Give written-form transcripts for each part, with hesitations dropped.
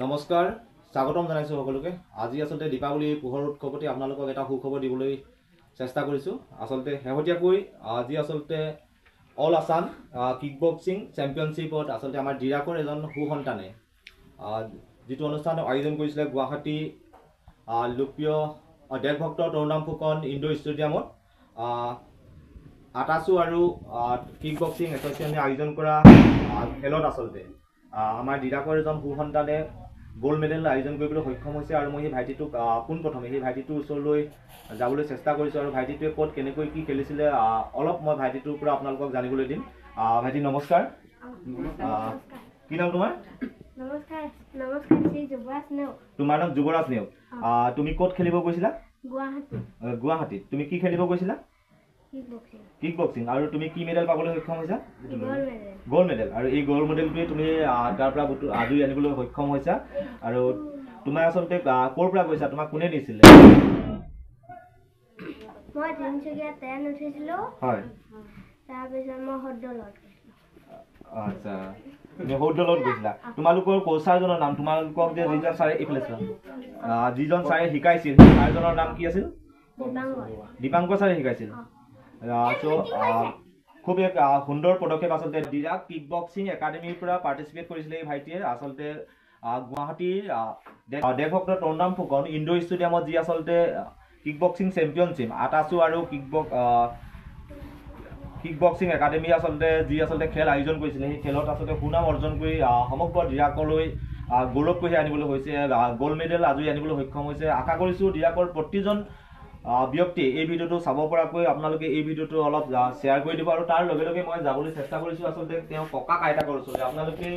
নমস্কাৰ স্বাগতম জনাইছো সকলোকে। আজি আসলতে দীপাৱলী পোহৰ উৎসৱতে আপোনালোকক এটা সুখবৰ দিবলৈ চেষ্টা কৰিছো। আসলতে শেহতীয়াকৈ আজি আসলতে অল আসাম কিক বক্সিং চেম্পিয়নশ্বিপত আসলতে আমাৰ ডিৰাকৰ এজন সুসন্তানে যিটো অনুষ্ঠানৰ আয়োজন কৰিছিলে গুৱাহাটী লোকপ্ৰিয় দেশভক্ত তৰুণৰাম ফুকন ইনডোৰ ষ্টেডিয়ামত আটাচু আৰু কিক বক্সিং এছ'চিয়েশ্যনে আয়োজন কৰা খেলত আসলতে আমাৰ ডিৰাকৰ এজন সুসন্তানে গোল্ড মেডেল আয়োজন কৰিবলৈ সক্ষম হৈছে আৰু মই সেই ভাইটিটোক পোনপ্ৰথমে সেই ভাইটিটোৰ ওচৰলৈ যাবলৈ চেষ্টা কৰিছোঁ আৰু ভাইটিটোৱে ক'ত কেনেকৈ কি খেলিছিলে অলপ মই ভাইটিটোৰ পৰা আপোনালোকক জানিবলৈ দিম। ভাইটি নমস্কাৰ। কি নাম তোমাৰ? নমস্কাৰ শ্ৰী যুৱৰাজ নেওগ। তোমাৰ নাম যুৱৰাজ নেওগ। তুমি ক'ত খেলিব গৈছিলা? গুৱাহাটীত। তুমি কি খেলিব গৈছিলা? Kick boxing. আৰু তুমি কি মেডেল পাবলৈ সক্ষম হৈছা? Gold medal. আৰু এই গোল্ড মেডেলটোৱে তুমি তাৰ পৰা আজৰি আনিবলৈ সক্ষম হৈছা। আৰু তোমাৰ আচলতে ক'ৰ পৰা গৈছা? তোমাক কোনে দিছিলে? মই তিনিচুকীয়া ট্ৰেইন উঠিছিলোঁ। হয়। তাৰপিছত মই হৰদলত গৈছিলোঁ। আচ্ছা, তুমি হৰদলত গৈছিলা। তোমালোকৰ কোচাৰজনৰ নাম, তোমালোকক যে যিজন ছাৰে এইফালে যিজন ছাৰে শিকাইছিল সেই ছাৰজনৰ নাম কি আছিল? দীপাংকৰ ছাৰে শিকাইছিল। খুব এক সুন্দৰ পদক্ষেপ আসলতে ডিৰাক কিক বক্সিং একাডেমিৰ পৰা পাৰ্টিচিপেট কৰিছিলে এই ভাইটিয়ে। আসলতে গুৱাহাটীৰ দেশভক্ত তৰুণৰাম ফুকন ইনডোৰ ষ্টেডিয়ামত যি আসলতে কিক বক্সিং চেম্পিয়নশ্বিপ আটাচু আৰু কিক বক্সিং একাডেমি আসলতে যি আসলতে খেল আয়োজন কৰিছিলে সেই খেলত আসলতে সুনাম অৰ্জন কৰি সমগ্ৰ ডিৰাকলৈ গৌৰৱ কঢ়িয়াই আনিবলৈ হৈছে, গোল্ড মেডেল আজৰি আনিবলৈ সক্ষম হৈছে। আশা কৰিছোঁ ডিৰাকৰ প্ৰতিজন ব্যক্তি এই ভিডিঅ'টো চাব পৰাকৈ আপোনালোকে এই ভিডিঅ'টো অলপ শ্বেয়াৰ কৰি দিব। আৰু তাৰ লগে লগে মই যাবলৈ চেষ্টা কৰিছোঁ আচলতে তেওঁ ককা আইতাকৰ ওচৰলৈ। আপোনালোকে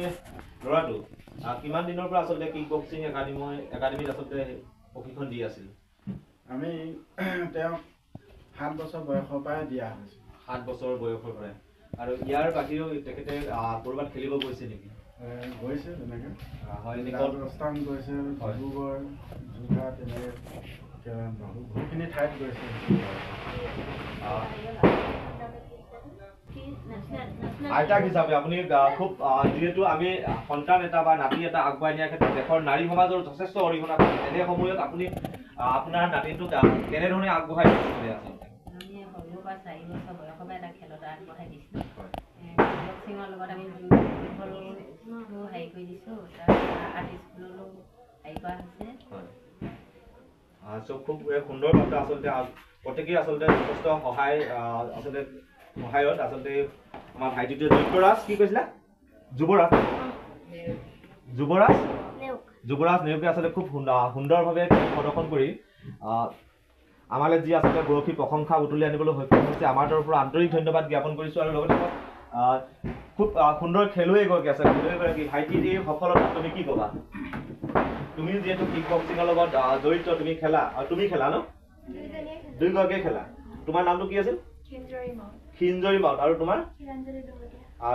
ল'ৰাটো কিমান দিনৰ পৰা আচলতে কিক বক্সিং একাডেমিত আচলতে প্ৰশিক্ষণ দি আছিল? আমি তেওঁক 7 বছৰ বয়সৰ পৰাই দিয়া হৈছে। 7 বছৰ বয়সৰ পৰাই। আৰু ইয়াৰ বাহিৰেও তেখেতে ক'ৰবাত খেলিব গৈছে নেকি? গৈছে তেনেকৈ। হয়, ৰাজস্থান গৈছে, ডিব্ৰুগড়, যোৰহাট, তেনেকৈ বহুখিনি ঠাইত গৈছে। আইতাক হিচাপে আপুনি খুব যিহেতু আমি সন্তান এটা বা নাতি এটা আগুৱাই নিয়াৰ ক্ষেত্ৰত দেশৰ নাৰী সমাজৰ যথেষ্ট অৰিহণা কৰে, তেনে সময়ত আপুনি আপোনাৰ নাতিটোক কেনেধৰণে আগবঢ়াই দিছিলে? আমি সৰু পৰা 4 বছৰ বয়সৰ পৰা এটা খেলত আগবঢ়াই দিছিলোঁ। বক্সিঙৰ লগত আমি জুনিয়ৰ হেৰি কৰি দিছোঁ, তাৰপৰা আৰ্ট স্কুললৈও হেৰি কৰা হৈছে। খুব সুন্দৰভাৱে আচলতে প্ৰত্যেকেই আচলতে যথেষ্ট সহায়ত আচলতে আমাৰ ভাইটিটোৱে যুৱৰাজ কি কৈছিলা? যুৱৰাজ নেওগে আচলতে খুব সুন্দৰভাৱে প্ৰদৰ্শন কৰি আমালৈ যি আচলতে গৌৰৱী প্ৰশংসা উতলি আনিবলৈ সক্ষম হৈছে। আমাৰ তৰফৰ পৰা আন্তৰিক ধন্যবাদ জ্ঞাপন কৰিছোঁ। আৰু লগতে খুব সুন্দৰ খেলুৱৈ এগৰাকী আছে, খেলুৱৈগৰাকী ভাইটিৰ এই সফলতা তুমি কি ক'বা? তুমি যিহেতু কিক বক্সিঙৰ লগত জড়িত, তুমি খেলা আৰু তুমি খেলা ন? দুয়োগৰাকীয়ে খেলা। তোমাৰ নামটো কি আছিল? খিঞ্জৰী মাউত। আৰু তোমাৰ?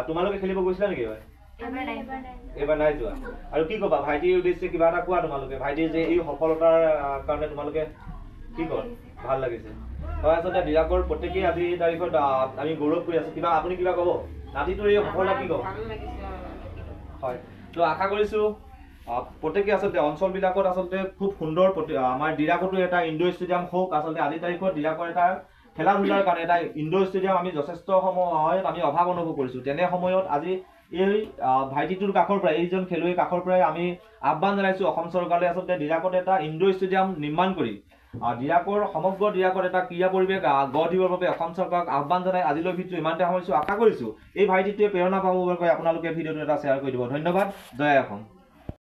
তোমালোকে খেলিব গৈছিলা নেকি এইবাৰ? এইবাৰ নাই যোৱা। আৰু কি ক'বা ভাইটিৰ উদ্দেশ্যে কিবা এটা কোৱা তোমালোকে? ভাইটিৰ যে এই সফলতাৰ কাৰণে তোমালোকে কি কোৱা? ভাল লাগিছে। হয়, আচলতে ডিৰাকৰ প্ৰত্যেকেই আজিৰ তাৰিখত আমি গৌৰৱ কৰি আছোঁ। আপুনি কিবা ক'ব? নাতিটোৰ এই সফলতা কি ক'ব? হয়, তো আশা কৰিছোঁ প্ৰত্যেকে আচলতে অঞ্চলবিলাকত আচলতে খুব সুন্দৰ আমাৰ ডিৰাকতো এটা ইনডোৰ ষ্টেডিয়াম হওক। আচলতে আজিৰ তাৰিখত ডিৰাকৰ এটা খেলা ধূলাৰ কাৰণে এটা ইনডোৰ ষ্টেডিয়াম আমি যথেষ্ট সময়ত আমি অভাৱ অনুভৱ কৰিছোঁ। তেনে সময়ত আজি এই ভাইটিটোৰ কাষৰ পৰাই, এইজন খেলুৱৈৰ কাষৰ পৰাই আমি আহ্বান জনাইছোঁ অসম চৰকাৰলৈ আচলতে ডিৰাকত এটা ইনডোৰ ষ্টেডিয়াম নিৰ্মাণ কৰি সমগ্ৰ ডিৰাকত এটা ক্ৰীড়া পৰিৱেশ গঢ় দিবৰ বাবে অসম চৰকাৰক আহ্বান জনাই আজিলৈ ভিডিঅ'টো ইমানতে সামৰিছোঁ। আশা কৰিছোঁ এই ভাইটিটোৱে প্ৰেৰণা পাব পৰাকৈ আপোনালোকে ভিডিঅ'টো এটা শ্বেয়াৰ কৰি দিব। ধন্যবাদ। জয় অসম।